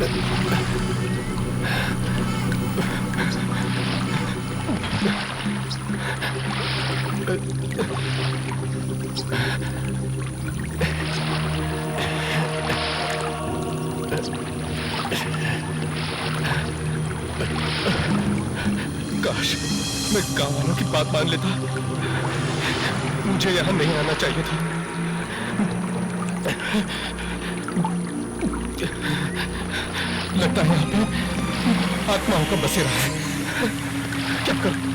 काश मैं गांव वालों की बात मान लेता। मुझे यहां नहीं आना चाहिए था। लगता है यहाँ पे आत्माओं का बसेरा है। क्या करूं?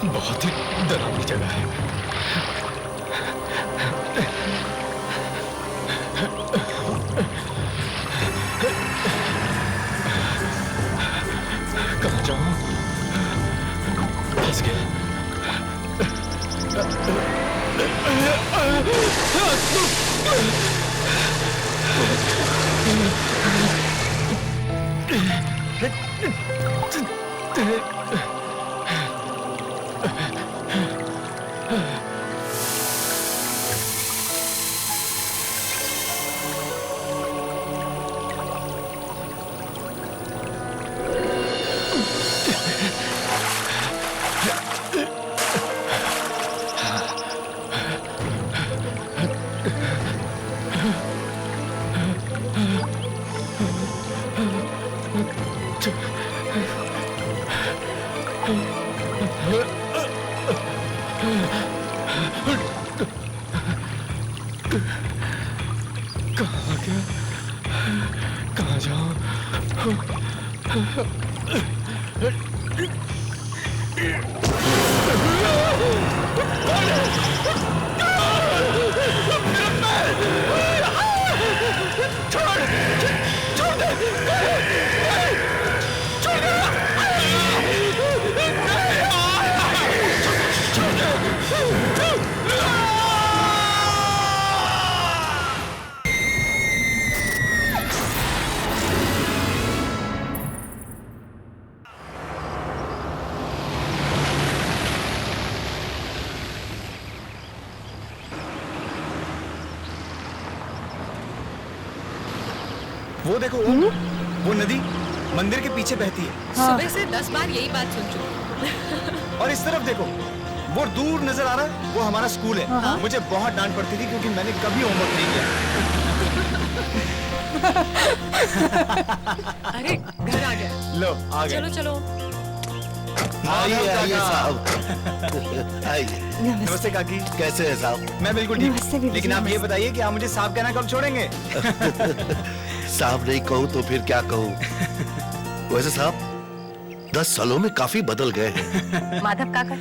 बहुत ही डरावनी जगह है। कहाँ जाऊं? फंस गया। कहाँ गया? कहाँ जाऊं? वो देखो वो नदी मंदिर के पीछे बहती है। हाँ। सुबह से 10 बार यही बात सुन चुकी। और इस तरफ देखो वो दूर नजर आ रहा है, वो हमारा स्कूल है। हाँ। मुझे बहुत डांट पड़ती थी क्योंकि मैंने कभी होमवर्क नहीं किया। अरे घर आ गया। लो आ गए। चलो चलो। आइए आइए साहब आइए। नमस्ते काकी। कैसे है साहब? मैं बिल्कुल नमस्ते ठीक। बीबी लेकिन जी, आप ये नमस्ते। बताइए कि आप मुझे साहब कहना कब छोड़ेंगे? साहब नहीं कहूँ तो फिर क्या कहूँ? वैसे साहब 10 सालों में काफी बदल गए हैं। माधव काका,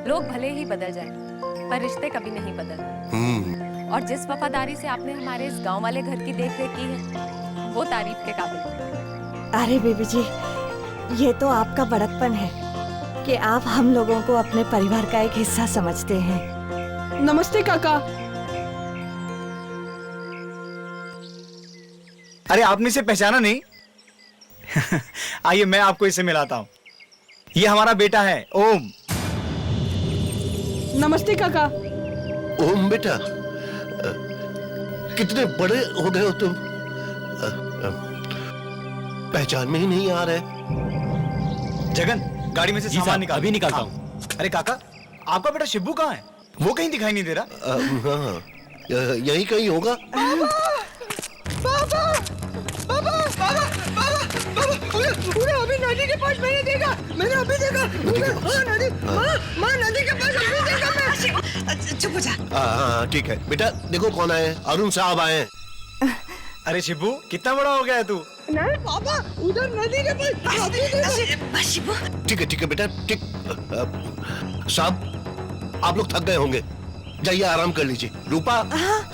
लोग भले ही बदल जाए पर रिश्ते कभी नहीं बदलते। और जिस वफादारी से आपने हमारे इस गांव वाले घर की देखरेख की है वो तारीफ के काबिल है। अरे बेबी जी, ये तो आपका बड़कपन है कि आप हम लोगों को अपने परिवार का एक हिस्सा समझते हैं। नमस्ते काका। अरे आपने इसे पहचाना नहीं? आइए मैं आपको इसे मिलाता हूँ। ये हमारा बेटा है ओम। नमस्ते काका। ओम बेटा, कितने बड़े हो गए हो तुम। पहचान में ही नहीं आ रहे। जगन गाड़ी में से सामान निकाल। अभी निकालता हूँ। अरे काका, आपका बेटा शिब्बू कहाँ है? वो कहीं दिखाई नहीं दे रहा। हाँ, यही कहीं होगा। अभी नदी के पास मैंने देखा। मैंने अभी देखा। नदी, माँ नदी के पास अभी देखा मैं। चुप हो जा। हाँ ठीक है बेटा, देखो कौन आए। अरुण साहब आए हैं। अरे शिब्बू कितना बड़ा हो गया है तू? नहीं पापा, उधर नदी के पास। ठीक है बेटा, ठीक। साहब आप लोग थक गए होंगे, जाइए आराम कर लीजिए। रूपा,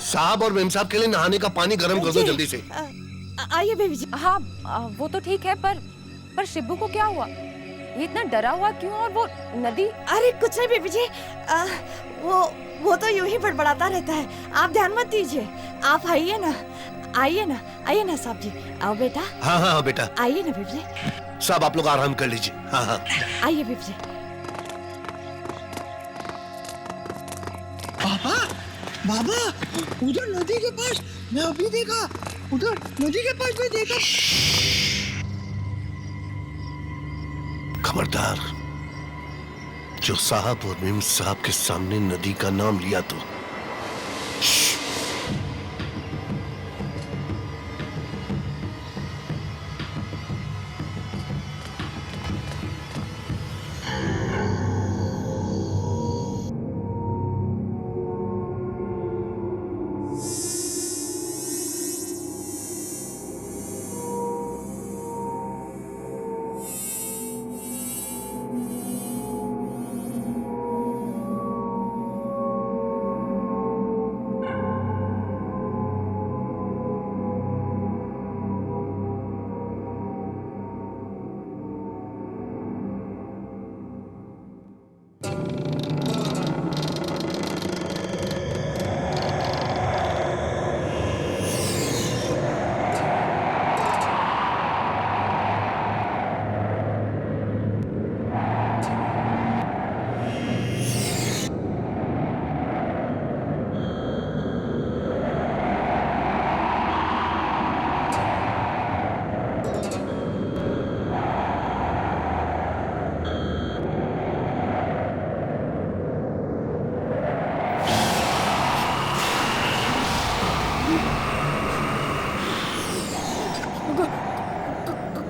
साहब और मेम साहब के लिए नहाने का पानी गर्म कर दो जल्दी से। आइए बेबी जी। हाँ वो तो ठीक है पर पर शिबू को क्या हुआ? ये इतना डरा हुआ क्यों? और वो नदी? अरे कुछ नहीं बीबी जी, वो तो यूं ही बड़बड़ाता रहता है, आप ध्यान मत दीजिए। आप आइए ना, आइए ना, आइए ना साहब जी, आओ बेटा। हाँ हाँ बेटा, आइए ना बीबी जी। सब आप लोग आराम कर लीजिए। हाँ हाँ आइए बीबी जी। पापा, बाबा, उधर नदी के पास मैं अभी देखा, उधर नदी के पास मैं देखा। खबरदार, जो साहब और मिम साहब के सामने नदी का नाम लिया तो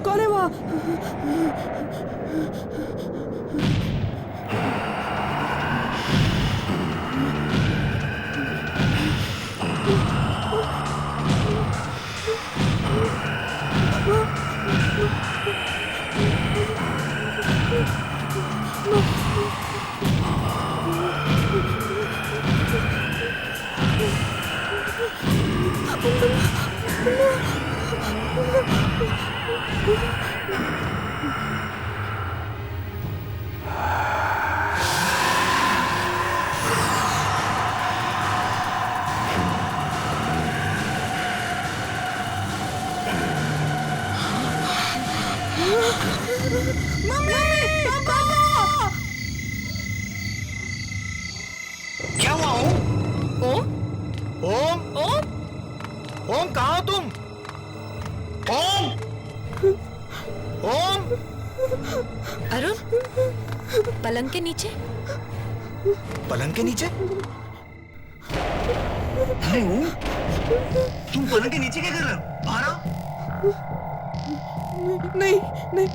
कौन है वहाँ? क्या हुआ ओम? ओम? ओम? ओम? ओम कहाँ हो तुम? ओम? ओम? अरुण, पलंग के नीचे? पलंग के नीचे? अरे ओम, तुम पलंग के नीचे क्या कर रहे हो? बाहर आओ। नहीं नहीं,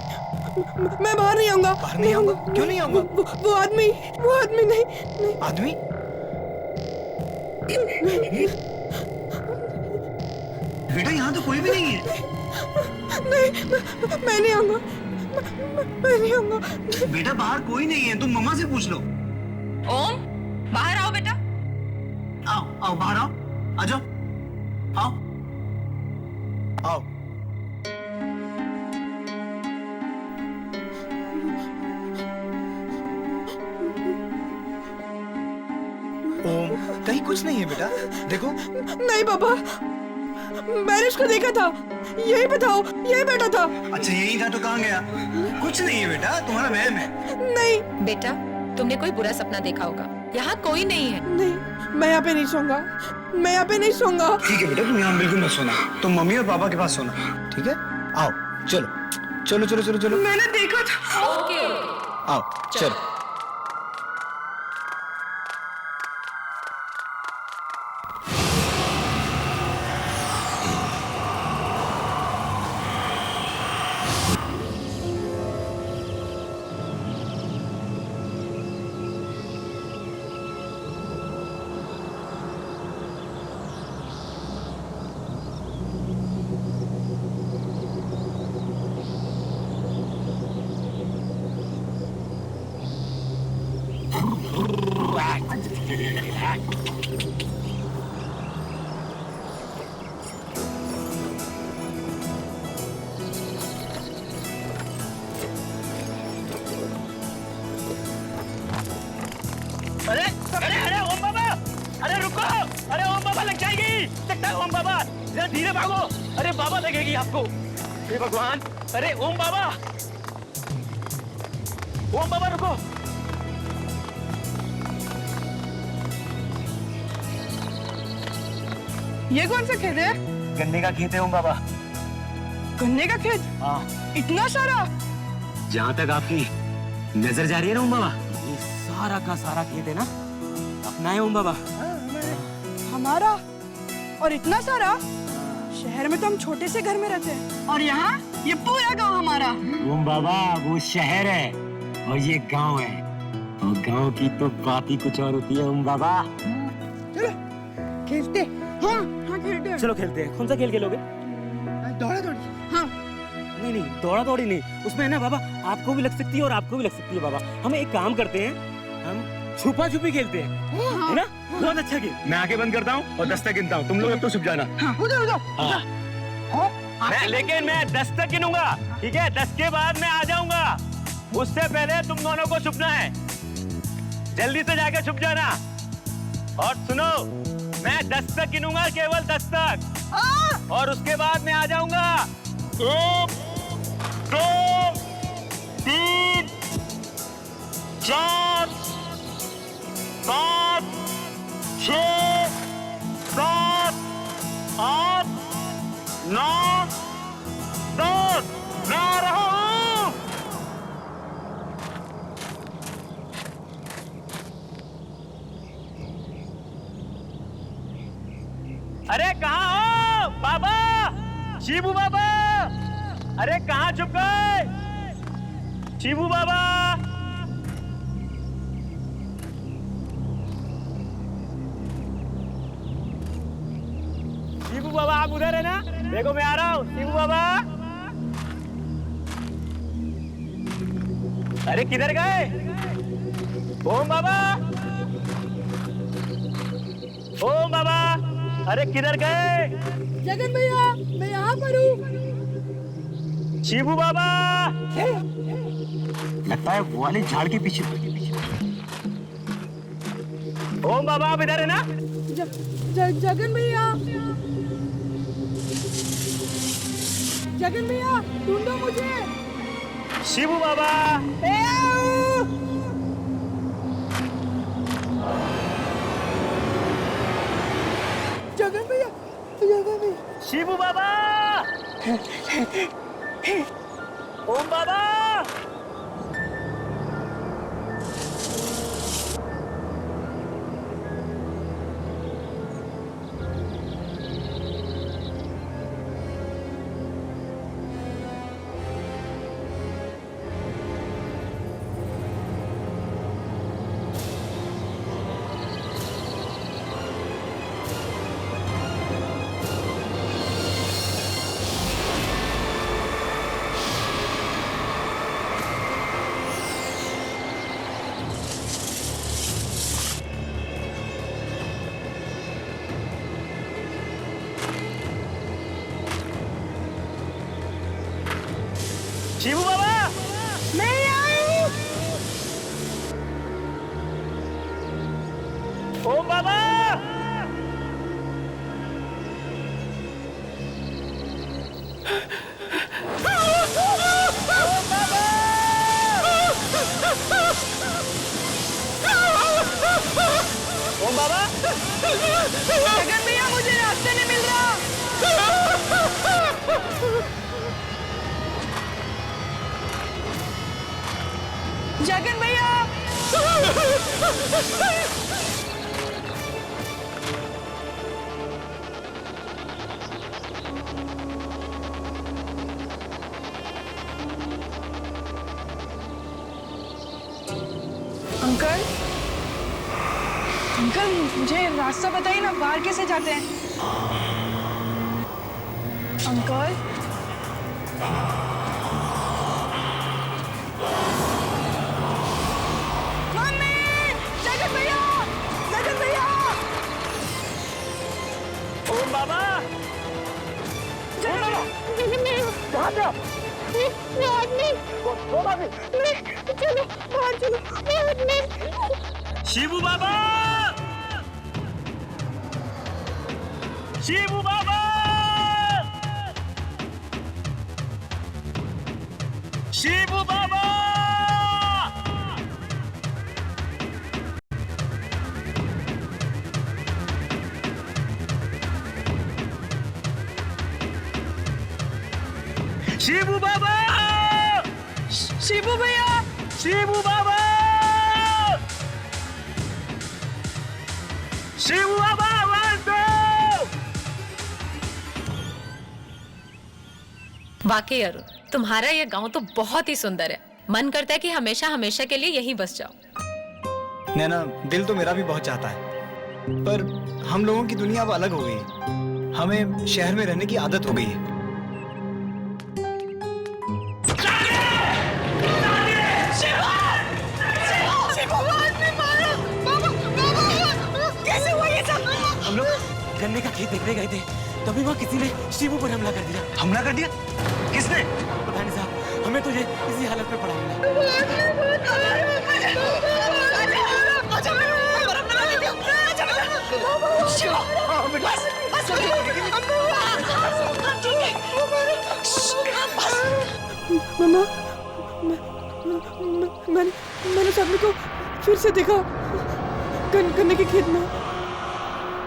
मैं बाहर नहीं आऊंगा। बाहर नहीं आऊंगा? क्यों नहीं आऊंगा? वो आदमी नहीं नहीं। आदमी? बेटा यहाँ तो कोई भी नहीं है। नहीं, मैं नहीं आऊंगा, मैं नहीं आऊंगा। बेटा बाहर कोई नहीं है, तुम मम्मा से पूछ लो। ओम, बाहर आओ बेटा। आओ आओ बाहर आओ, आ जाओ, आओ आओ। ओम, कहीं कुछ नहीं है बेटा, देखो। नहीं पापा, मैंने उसको देखा था, यही बताओ, यही बैठा था। अच्छा यही था तो कहाँ गया? कुछ नहीं है बेटा, तुम्हारा वहम है। नहीं बेटा, तुमने कोई बुरा सपना देखा होगा। यहाँ कोई नहीं है। नहीं, मैं यहाँ पे नहीं सोऊंगा, मैं यहाँ पे नहीं सोऊंगा। ठीक है बेटा, तुम यहाँ बिल्कुल मत सोना, तुम मम्मी और पापा के पास सोना, ठीक है? आओ चलो चलो चलो चलो चलो। मैंने देखा था। ओके। आओ चलो। बाबा लग जाएगी। लगता है ओम बाबा, जरा धीरे भागो। अरे बाबा लगेगी आपको। हे भगवान, अरे ओम बाबा, ओम बाबा रुको। ये कौन सा खेत है? गन्ने का खेत है ओम बाबा। गन्ने का खेत? हाँ, इतना सारा? जहाँ तक आपकी नजर जा रही है ना ओम बाबा, ये सारा का सारा खेत है ना अपना है ओम बाबा। हमारा? और इतना सारा? शहर में तो हम छोटे से घर में रहते हैं, और यहाँ ये पूरा गांव हमारा। ओम बाबा वो शहर है और ये गांव है, और गांव की तो बात ही कुछ और होती है ओम बाबा। चलो खेलते। हाँ हाँ खेलते हैं। चलो खेलते हैं। कौन सा खेल खेलोगे? दौड़ा दौड़ी। हाँ नहीं नहीं, दौड़ा दौड़ी नहीं, उसमें है ना बाबा आपको भी लग सकती है और आपको भी लग सकती है बाबा। हम एक काम करते हैं, हम छुपा छुपी खेलते हैं, है ना? बहुत अच्छा गेम। मैं आंखें बंद करता हूँ और 10 तक गिनता हूँ, तुम लोग अब तो छुप जाना। उधर उधर। लेकिन मैं 10 तक गिनूंगा, ठीक है? 10 के बाद मैं आ जाऊंगा, उससे पहले तुम दोनों को छुपना है। जल्दी से जाके छुप जाना। और सुनो, मैं 10 तक गिनूंगा, केवल 10 तक, और उसके बाद मैं आ जाऊंगा। 1 2 3 4 5 6 7 8 9 10। मैं आ रहा हूँ। अरे कहाँ हो बाबा? शिबू बाबा, अरे कहाँ छुप गए? शिबू बाबा, शिबू बाबा आप उधर है ना? देखो मैं आ रहा हूँ। शिबू बाबा, अरे किधर गए? ओम बाबा, ओम बाबा, अरे किधर गए? जगन भैया, मैं यहाँ पर हूँ। शिबू बाबा, लगता है वो वाले झाड़ के पीछे। ओम बाबा आप इधर है ना? जगन भैया, जगन भैया ढूंढो मुझे। शिबू बाबा, जगन भैया, जगन भैया। शिबू बाबा, ओम बाबा, शिबू बाबा, मैं आई हूँ। ओम बाबा, ओम बाबा, जगन भैया मुझे रास्ते नहीं मिल रहा। जगन भैया, अंकल, अंकल मुझे रास्ता बताइए ना, बाहर कैसे जाते हैं? अंकल, मम्मी, जगन भैया, जगन भैया, ओम बाबा, जगन भैया, कहाँ पे हो? चलो बाहर चलो। शिबू बाबा, शिबू बाबा, शिबू बाबा, शिबू बाबा, शिबू भैया, शिबू बाबा, शिबू बाबा, आवाज दो। वाकई अरुण, तुम्हारा ये गांव तो बहुत ही सुंदर है। मन करता है कि हमेशा हमेशा के लिए यहीं बस जाओ। नैना, दिल तो मेरा भी बहुत चाहता है, पर हम लोगों की दुनिया अब अलग हो गई है। हमें शहर में रहने की आदत हो गई है। हम लोग गन्ने का खेत देखने गए थे, तभी वहाँ किसी ने शिबू पर हमला कर दिया। हमला कर दिया? किसने? पता नहीं साहब, हमें तो ये इसी हालत में पड़ा मिला। मम्मा, मैंने सभी को फिर से देखा गन्ने के खेत में।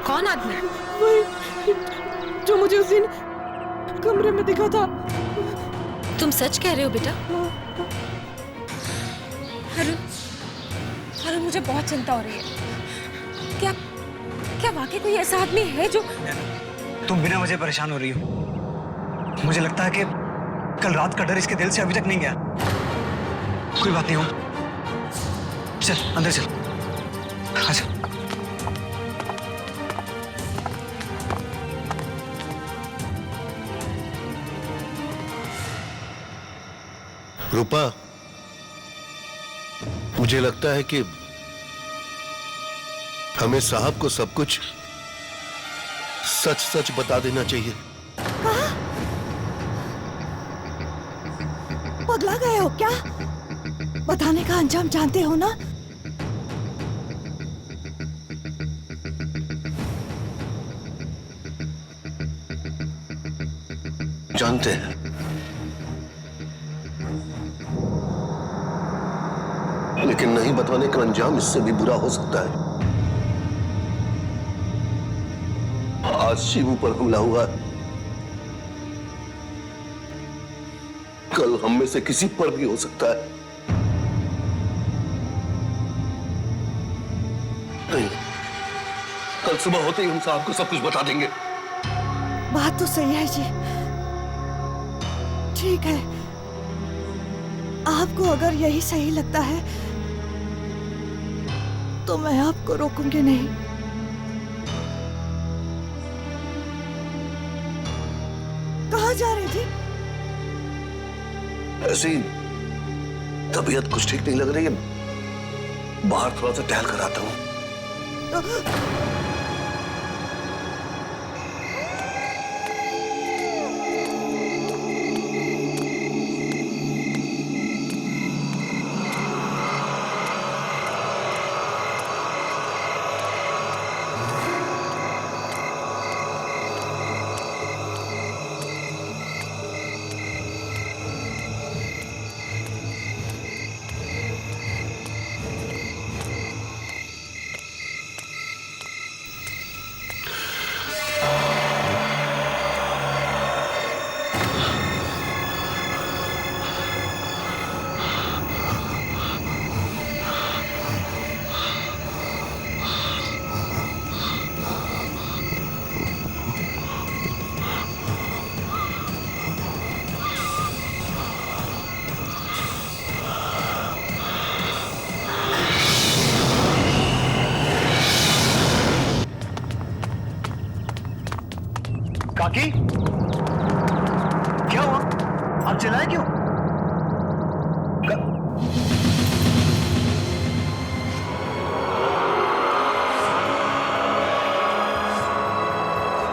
कौन आदमी? वही जो मुझे उस दिन कमरे में दिखा था। तुम सच कह रहे हो बेटा? अरुण, मुझे बहुत चिंता हो रही है। क्या वाकई कोई ऐसा आदमी है जो... तुम बिना वजह परेशान हो रही हो। मुझे लगता है कि कल रात का डर इसके दिल से अभी तक नहीं गया। कोई बात नहीं हो, चल अंदर चल। अच्छा, रूपा, मुझे लगता है कि हमें साहब को सब कुछ सच सच बता देना चाहिए। पगला गए हो क्या? बताने का अंजाम जानते हो ना? जानते हैं, लेकिन नहीं बताने का अंजाम इससे भी बुरा हो सकता है। आज शिवू पर हमला हुआ है, कल हम में से किसी पर भी हो सकता है। नहीं, कल सुबह होते ही हम साहब को सब कुछ बता देंगे। बात तो सही है जी। ठीक है, आपको अगर यही सही लगता है तो मैं आपको रोकूंगी नहीं। कहाँ जा रही थी? ऐसी तबीयत कुछ ठीक नहीं लग रही है, बाहर थोड़ा सा टहल कर आता हूँ। काकी, क्या हुआ? आप चिल्लाए क्यों?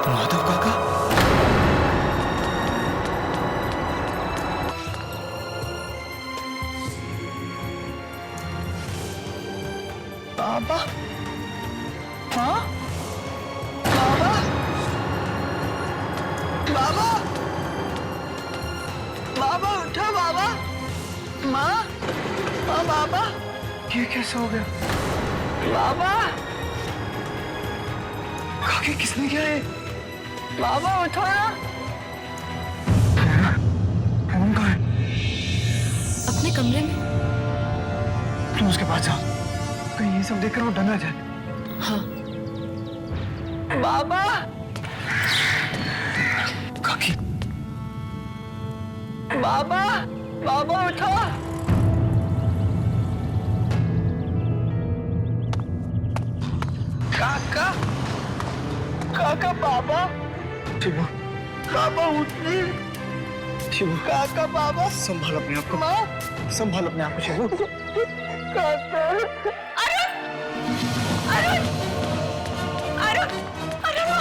माधव काका? बाबा? हाँ? बाबा? ये कैसे हो गया? बाबा काकी किसने किया ये? बाबा उठो ना। कौन कहा है? अपने कमरे में। तुम उसके पास जाओ, कहीं ये सब देखकर वो डर ना जाए। हाँ। बाबा काकी बाबा बाबा उठो। काका काका बाबा शिवू, बाबा उठिए। शिवू, काका बाबा संभाल अपने आप को, माँ संभाल अपने आप को शिवू। काका अरुण अरुण अरुण अरुण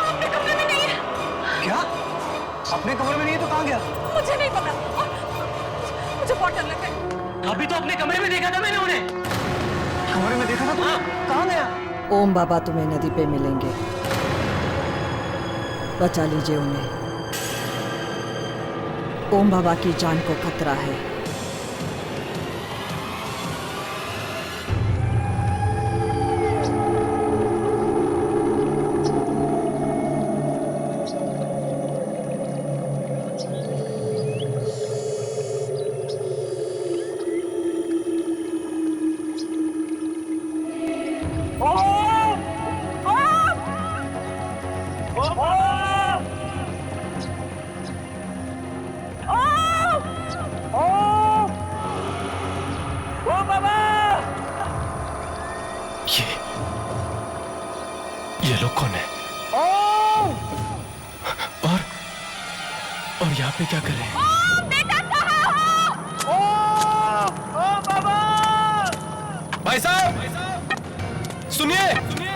अपने कमरे में नहीं है। क्या? अपने कमरे में नहीं है तो कहाँ गया? मुझे नहीं पता, मुझे बहुत डर लग रहा है। अभी तो अपने कमरे में देखा था मैंने उन्हें। कमरे में देखा था तुमने? कहाँ गया? ओम बाबा तुम्हें नदी पे मिलेंगे, बचा लीजिए उन्हें। ओम बाबा की जान को खतरा है। ये लोग कौन है? और यहाँ पे क्या कर रहे हैं? भाई साहब सुनिए,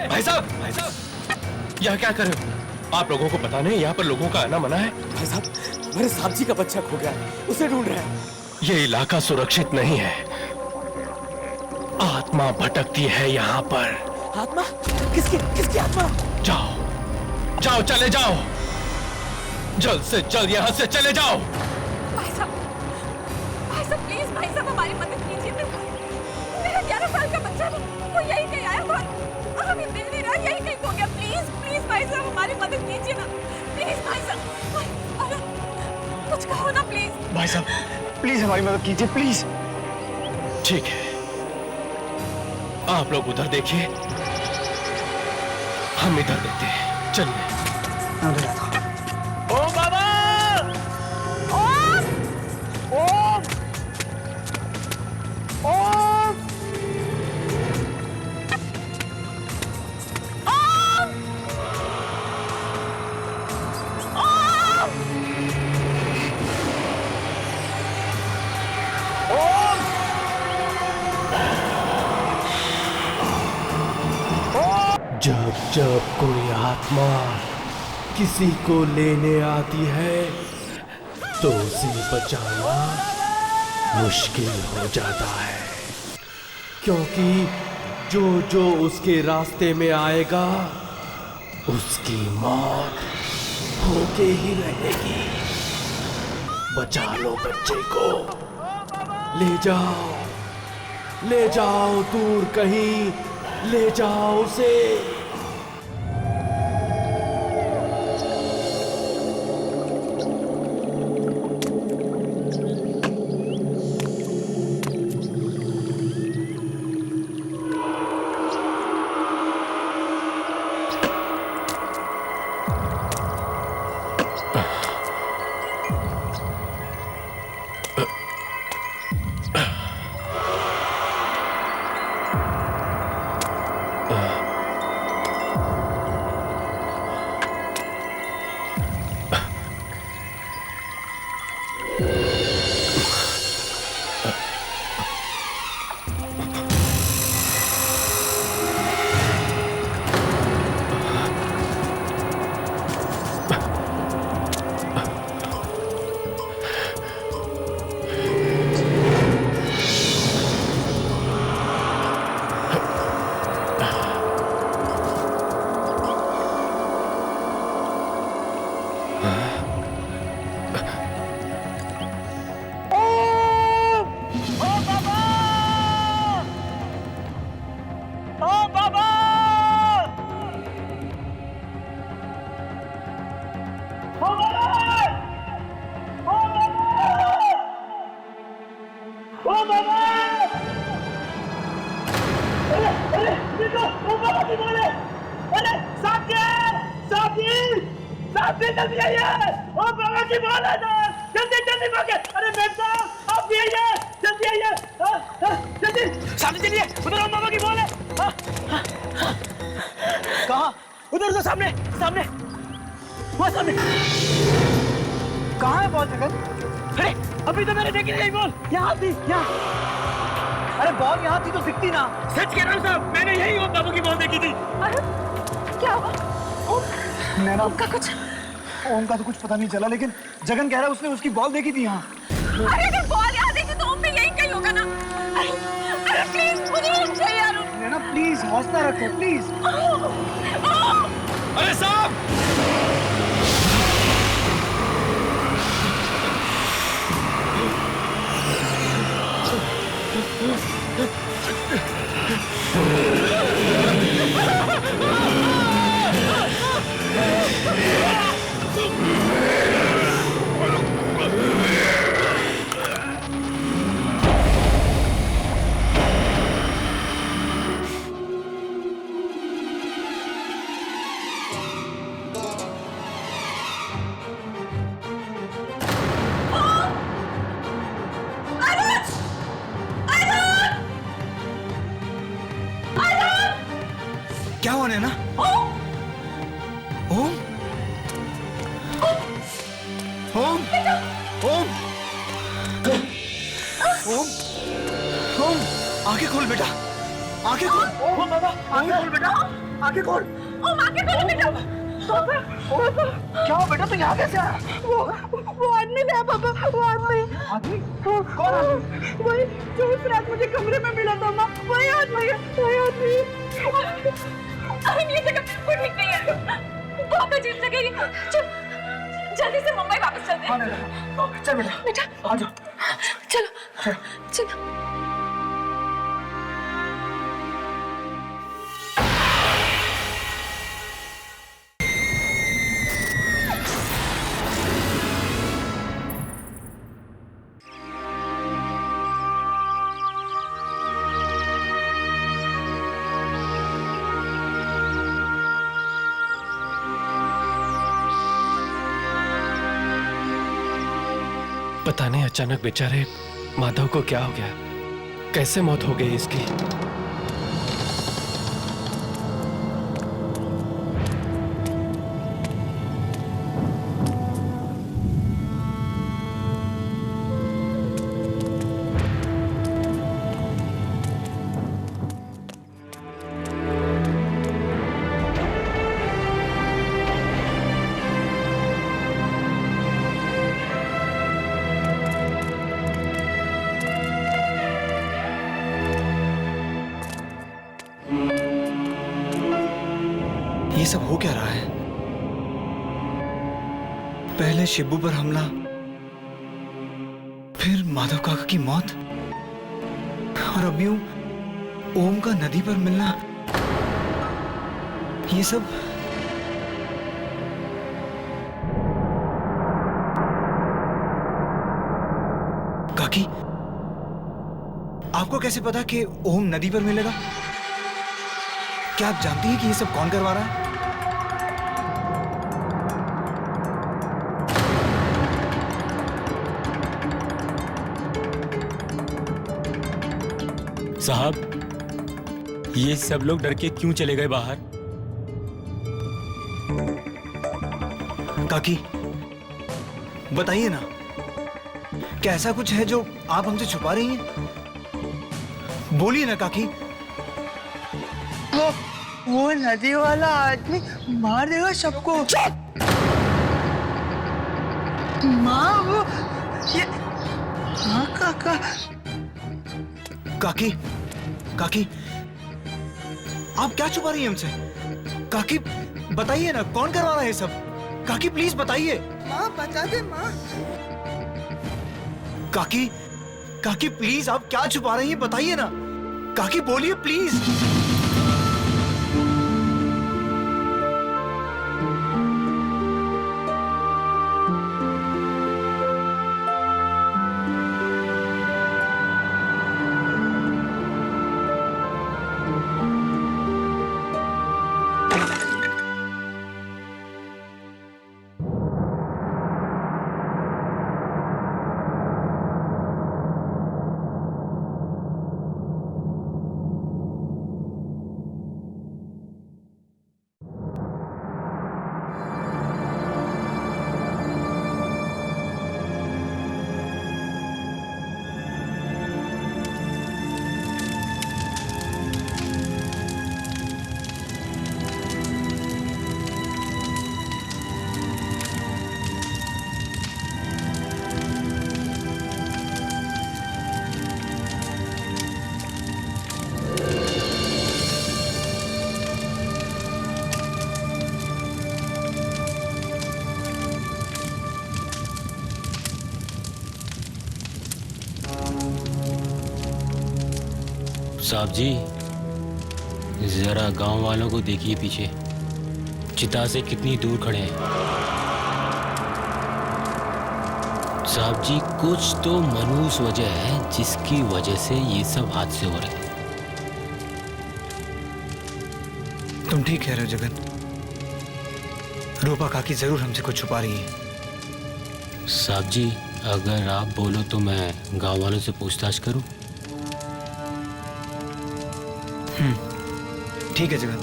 भाई साहब यहाँ क्या कर रहे हो? आप लोगों को पता नहीं यहाँ पर लोगों का आना मना है? भाई साहब मेरे साहब जी का बच्चा खो गया है, उसे ढूंढ रहे हैं। ये इलाका सुरक्षित नहीं है, आत्मा भटकती है यहाँ पर। आत्मा? किसकी किसकी आत्मा? जाओ जाओ, चले जाओ, जल्द से जल्द यहाँ से चले जाओ। भाई साहब प्लीज भाई साहब हमारी मदद कीजिए। मेरा 11 साल का बच्चा वो यही कहीं आया था, हमें मिल नहीं रहा, यही कहीं खो गया। प्लीज प्लीज भाई साहब हमारी मदद कीजिए ना, प्लीज भाई साहब, कुछ कहो ना प्लीज। भाई साहब प्लीज हमारी मदद कीजिए, प्लीज। ठीक है, आप लोग उधर देखिए, हम इधर देखते हैं। चलिए। ओ बाबा! ओम ओम ओम जब जब कोई आत्मा किसी को लेने आती है तो उसे बचाना मुश्किल हो जाता है, क्योंकि जो जो उसके रास्ते में आएगा उसकी मौत होके ही रहेगी। बचा लो बच्चे को, ले जाओ दूर कहीं, ले जाओ उसे। साहब जल्दी आइए। ओ बाबा की बोल है सर, जल्दी जल्दी भागे। अरे मेम साहब आप भी आइए, जल्दी आइए, जल्दी सामने चलिए। उधर हम बाबा की बोल है। कहाँ? उधर तो सामने सामने, वहाँ सामने। कहाँ है बॉल जगन? अरे अभी तो मैंने देखी नहीं बॉल। यहाँ थी, यहाँ। अरे बॉल यहाँ थी तो दिखती ना। सच कह रहा हूँ साहब, मैंने यही ओम बाबू की बॉल देखी थी। अरे क्या हुआ? नैना, ओम का कुछ? ओम का तो कुछ पता नहीं चला, लेकिन जगन कह रहा है उसने उसकी बॉल देखी थी यहाँ। अरे अगर बॉल यहाँ देखी तो ओम भी यही कहीं होगा ना। अरे प्लीज मुझे ओम चाहिए यार। नैना प्लीज हौसला रखो प्लीज। अरे साहब! क्या हुआ नैना? ओम? ओम? ओम? ओम? ओम? आंखें खोल बेटा, आंखें खोल। ओम बाबा, आंखें खोल बेटा, आंखें खोल। ओम आंखें खोलो बेटा। क्या हो बेटा, तू यहाँ कैसे आया? वो आदमी था पापा, वो आदमी। आदमी? कौन आदमी? वही जो उस रात मुझे कमरे में मिला था माँ, वही आदमी है, वही आदमी। अरे ये जगह बिल्कुल ठीक नहीं है, बहुत अजीब जगह है। चल जल्दी से मुंबई वापस चलते हैं। चल बेटा, बेटा आ जाओ। चलो चलो। पता नहीं अचानक बेचारे माधव को क्या हो गया, कैसे मौत हो गई इसकी। ये सब हो क्या रहा है? पहले शिबू पर हमला, फिर माधव काका की मौत, और अब यूं ओम का नदी पर मिलना। ये सब काकी, आपको कैसे पता कि ओम नदी पर मिलेगा? क्या आप जानती हैं कि ये सब कौन करवा रहा है? साहब, ये सब लोग डर के क्यों चले गए बाहर? काकी, बताइए ना, क्या ऐसा कुछ है जो आप हमसे छुपा रही हैं? बोलिए ना काकी। वो नदी वाला आदमी मार देगा सबको। माँ वो ये हाँ काका। काकी, काकी, आप क्या छुपा रही हैं हमसे? काकी बताइए ना, कौन करवा रहा है ये सब? काकी प्लीज बताइए। माँ बता दे माँ। काकी, काकी प्लीज, आप क्या छुपा रही हैं? बताइए ना काकी, बोलिए प्लीज। साहब जी, जरा गांव वालों को देखिए पीछे, चिता से कितनी दूर खड़े हैं। साहब जी, कुछ तो मनुष्य वजह है जिसकी वजह से ये सब हादसे हो रहे हैं। तुम ठीक कह रहे हो जगन। रूपा काकी जरूर हमसे कुछ छुपा रही है। साहब जी, अगर आप बोलो तो मैं गांव वालों से पूछताछ करूं? ठीक है जगन।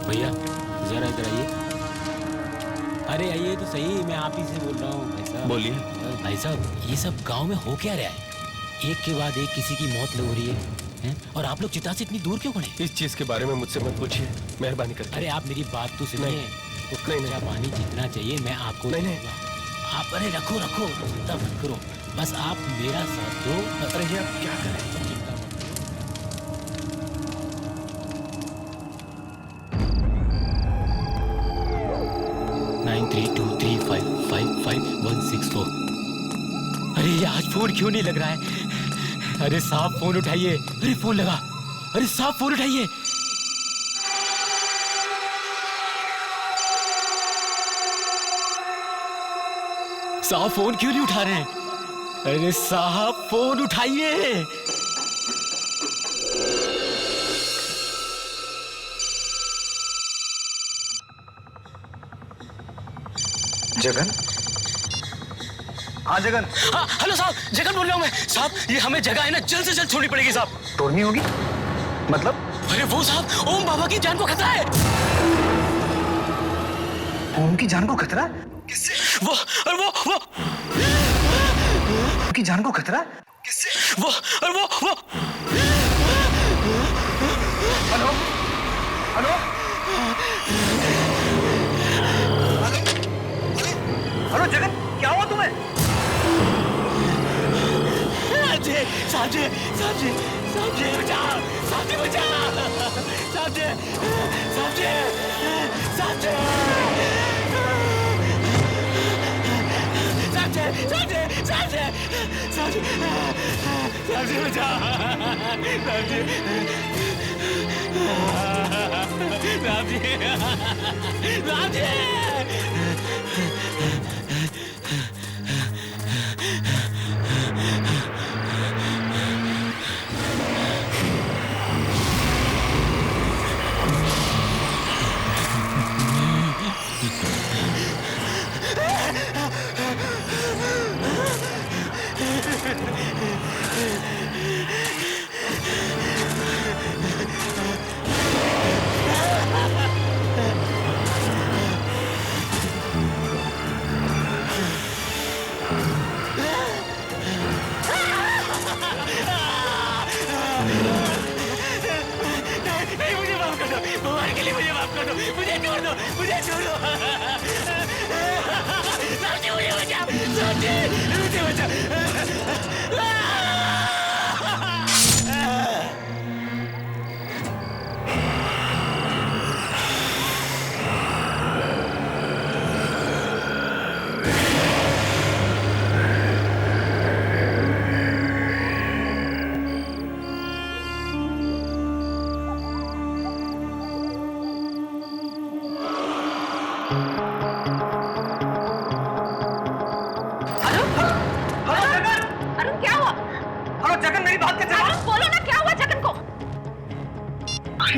भैया जरा इधर आइए। अरे आइए तो सही, मैं आप ही से बोल रहा हूँ भाई साहब। बोलिए। भाई साहब, ये सब गांव में हो क्या रहा है? एक के बाद एक किसी की मौत हो रही है, हैं? और आप लोग चिता से इतनी दूर क्यों खड़े? इस चीज के बारे में मुझसे मत पूछिए, मेहरबानी करके। अरे आप मेरी बात तो सुनिए। तो कच्चा पानी जितना चाहिए मैं आपको दूंगा। आप अरे रखो रखो, चिंता मत करो, बस आप मेरा साथ दो। अरे ये आप क्या करें? 9323555164। अरे ये आज फोन क्यों नहीं लग रहा है? अरे साहब फोन उठाइए। अरे फोन लगा। अरे साहब फोन उठाइए। साहब फोन क्यों नहीं उठा रहे हैं? अरे साहब फोन उठाइए। जगन? हाँ जगन। हाँ हेलो साहब, जगन बोल रहा हूँ मैं। साहब ये हमें जगह है ना जल्द से जल्द छोड़नी पड़ेगी साहब। तोड़नी होगी? मतलब? अरे वो साहब, ओम बाबा की जान को खतरा है। ओम की जान को खतरा? किससे? वो और वो की जान को खतरा? किससे? वो और वो हेलो हेलो हेलो जगन, क्या हुआ तुम्हें? साहब जी बचाओ, साहब जी बचाओ, साहब जी मुझे छोड़ दो, मुझे छोड़ दो। मुझे बचा।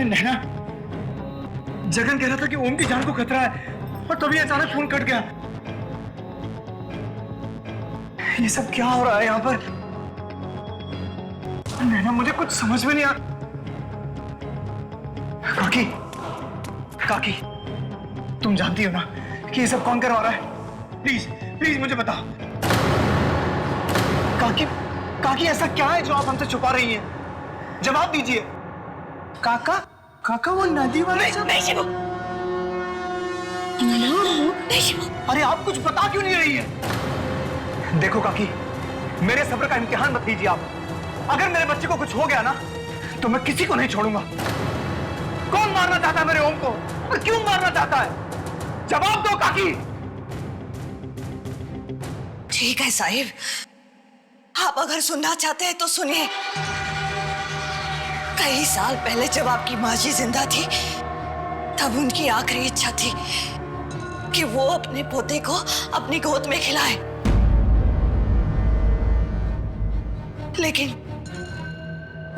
नैना, जगन कह रहा था कि ओम की जान को खतरा है और तभी अचानक फोन कट गया। ये सब क्या हो रहा है यहाँ पर? नैना, मुझे कुछ समझ में नहीं आ। काकी, काकी, तुम जानती हो ना कि ये सब कौन करवा रहा है? प्लीज प्लीज मुझे बताओ। काकी, काकी ऐसा क्या है जो आप हमसे छुपा रही हैं? जवाब दीजिए। काका, काका वो नदी वाला नहीं शिवू। नहीं शिवा। अरे आप कुछ बता क्यों नहीं रही है? देखो काकी, मेरे सब्र का इम्तिहान मत लीजिए आप। अगर मेरे बच्चे को कुछ हो गया ना तो मैं किसी को नहीं छोड़ूंगा। कौन मारना चाहता है मेरे ओम को और क्यों मारना चाहता है? जवाब दो काकी। ठीक है साहिब, आप अगर सुनना चाहते हैं तो सुनिए। कई साल पहले जब आपकी माँ जी जिंदा थी तब उनकी आखिरी इच्छा थी कि वो अपने पोते को अपनी गोद में खिलाए, लेकिन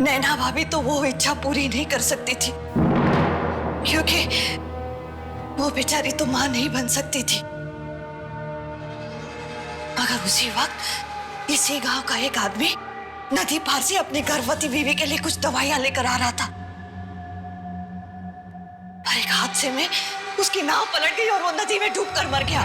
नैना भाभी तो वो इच्छा पूरी नहीं कर सकती थी क्योंकि वो बेचारी तो मां नहीं बन सकती थी। मगर उसी वक्त इसी गांव का एक आदमी नदी पार से अपनी गर्भवती बीवी के लिए कुछ दवाइयां लेकर आ रहा था, पर एक हादसे में उसकी नाव पलट गई और वो नदी में डूबकर मर गया।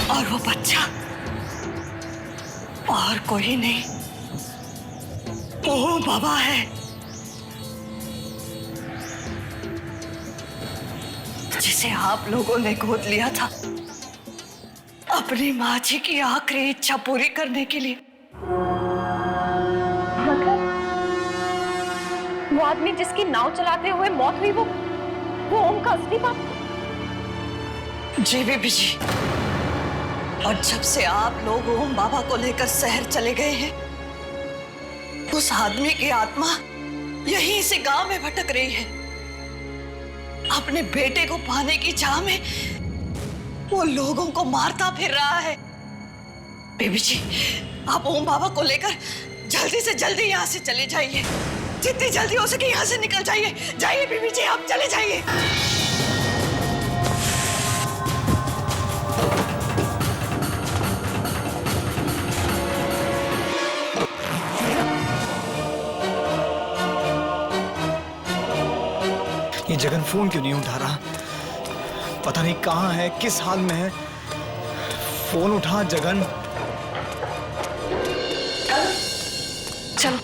और वो बच्चा और कोई नहीं, वो बाबा है जिसे आप लोगों ने गोद लिया था अपनी माँ जी की आखिरी इच्छा पूरी करने के लिए। वो आदमी जिसकी नाव चलाते हुए मौत हुई, वो ओम का असली बाप? जी बीबी जी, और जब से आप लोग ओम बाबा को लेकर शहर चले गए हैं उस आदमी की आत्मा यहीं से गांव में भटक रही है। अपने बेटे को पाने की चाह में वो लोगों को मारता फिर रहा है। बीबी जी, आप ओम बाबा को लेकर जल्दी से जल्दी यहाँ से चले जाइए, जितनी जल्दी हो सके यहाँ से निकल जाइए। जाइए बीबी जी, आप चले जाइए। ये जगन फोन क्यों नहीं उठा रहा? पता नहीं कहाँ है, किस हाल में है। फोन उठा जगन। चलो।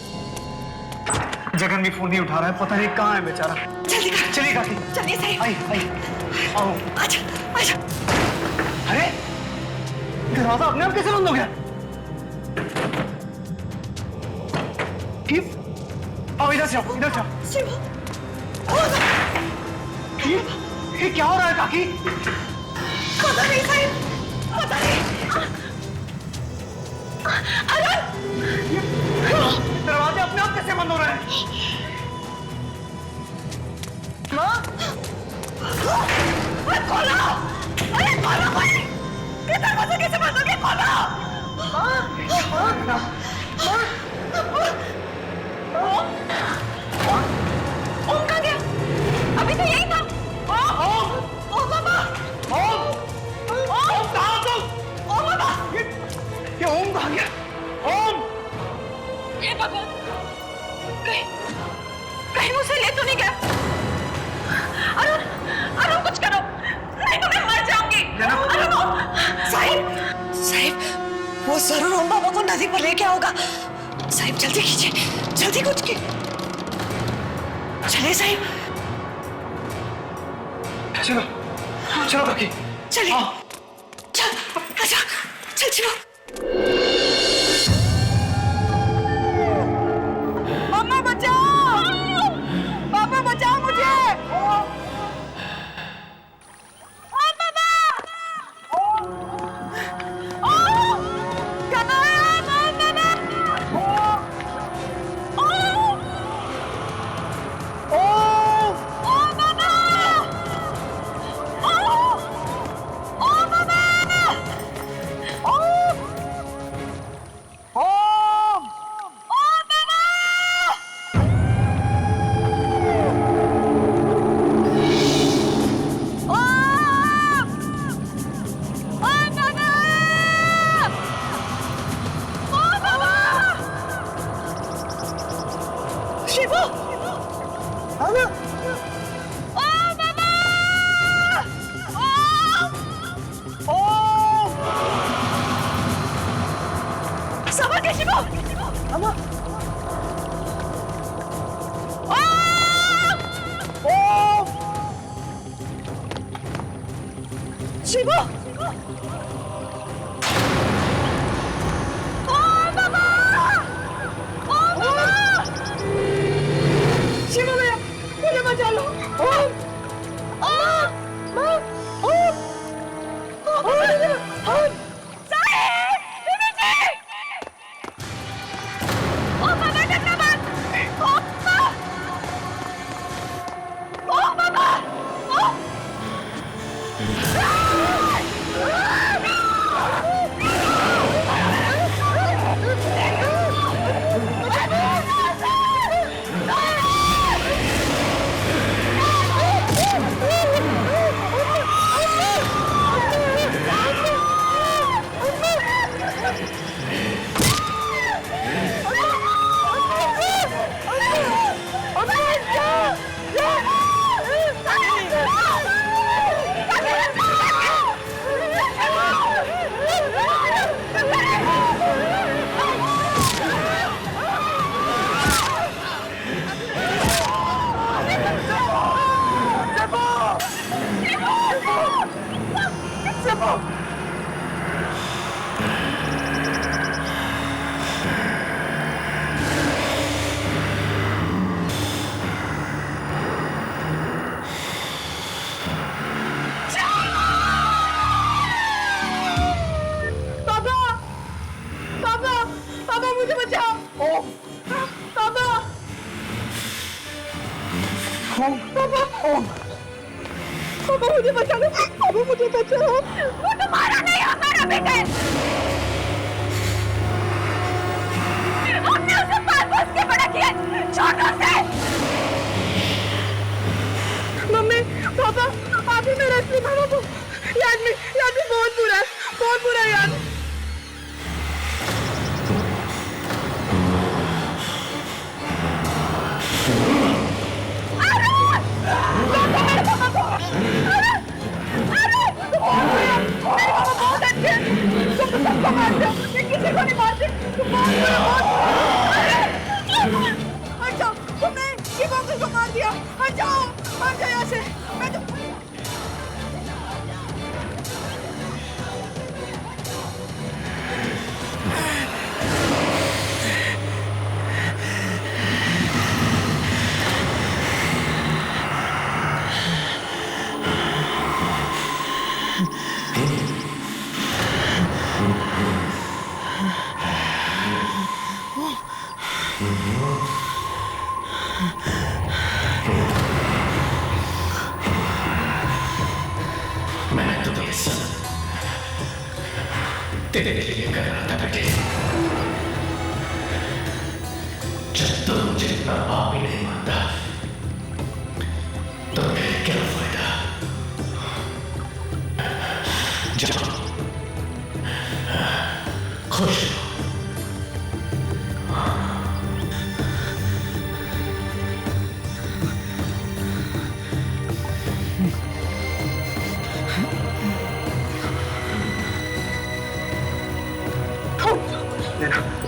जगन भी फोन नहीं उठा रहा है, पता नहीं कहाँ है बेचारा। जल्दी कर। चलिए काकी। चलिए सही। आई आई आओ। आजा आजा। अरे दरवाजा अपने आप कैसे बंद हो गया? आओ इधर से आओ, इधर से आओ। शिवा, ये क्या हो रहा है काकी? पता नहीं साहिब, पता नहीं। अरे दरवाजे अपने आप कैसे बंद हो रहे हैं? माँ, खोलो! अरे खोलो भाई! ये दरवाजा कैसे बंद हो गया? खोलो! ओम कहाँ गया? अभी तो यही था। ओम बाबा! ओम कहाँ तुम? ओम बाबा! ये ओम कहाँ गया? ओम! ये भगवान! कहीं मुझसे ले तो नहीं गया? अरुण! अरुण कुछ करो! नहीं तो मैं मर जाऊंगी! अरुण! साहिब! साहिब! वो जरूर ओम बाबा को नदी पर लेके आओगा। साहिब जल्दी कीजिए, जल्दी कुछ की। चले साहिब। चलो चलो काकी। चलिए। चल आजा, चल चलो। मम्मा बचाओ! पापा बचाओ मुझे! अम्मा शिवा शिवा भैया मुझे बचा लो पापा मुझे बचा लो पापा मुझे बचाओ वो तुम्हारा नहीं हमारा बेटा है हमने उसे पाल पोस के बड़ा किया छोटों से मम्मी पापा आप ही मेरा असली मामा को याद में बहुत बुरा है याद मैं तो ये सब तेरे लिए कर रहा था बेटे जब तो मुझे इतना बाप ही नहीं मानता तो फिर क्या फायदा जाओ खुश रहो देना